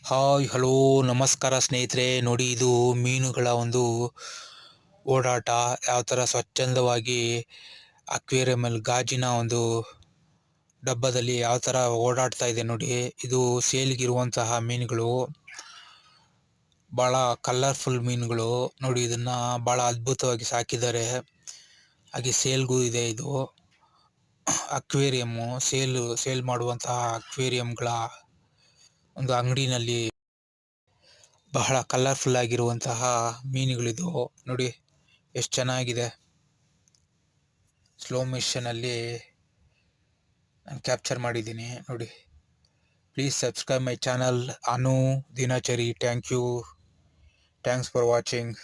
Hi hello ನಮಸ್ಕಾರ ಸ್ನೇಹಿತರೆ. ನೋಡಿ, ಇದು ಮೀನುಗಳ ಒಂದು ಓಡಾಟ ಯಾವ ಥರ ಸ್ವಚ್ಛಂದವಾಗಿ ಅಕ್ವೇರಿಯಮಲ್ಲಿ ಗಾಜಿನ ಒಂದು ಡಬ್ಬದಲ್ಲಿ ಯಾವ ಥರ ಓಡಾಡ್ತಾ ಇದೆ ನೋಡಿ. ಇದು ಸೇಲ್ಗಿರುವಂತಹ ಮೀನುಗಳು, ಭಾಳ ಕಲರ್ಫುಲ್ ಮೀನುಗಳು ನೋಡಿ. ಇದನ್ನು ಭಾಳ ಅದ್ಭುತವಾಗಿ ಸಾಕಿದ್ದಾರೆ. ಹಾಗೆ ಸೇಲ್ಗೂ ಇದೆ. ಇದು ಅಕ್ವೇರಿಯಮ್ಮು ಸೇಲ್ ಮಾಡುವಂತಹ ಅಕ್ವೇರಿಯಂಗಳ ಒಂದು ಅಂಗಡಿನಲ್ಲಿ ಬಹಳ ಕಲರ್ಫುಲ್ ಆಗಿರುವಂತಹ ಮೀನುಗಳಿದು ನೋಡಿ. ಎಷ್ಟು ಚೆನ್ನಾಗಿದೆ. ಸ್ಲೋ ಮಿಷನಲ್ಲಿ ನಾನು ಕ್ಯಾಪ್ಚರ್ ಮಾಡಿದ್ದೀನಿ ನೋಡಿ. ಪ್ಲೀಸ್ ಸಬ್ಸ್ಕ್ರೈಬ್ ಮೈ ಚಾನಲ್ ಅನು ದಿನಚರಿ. Thanks for watching.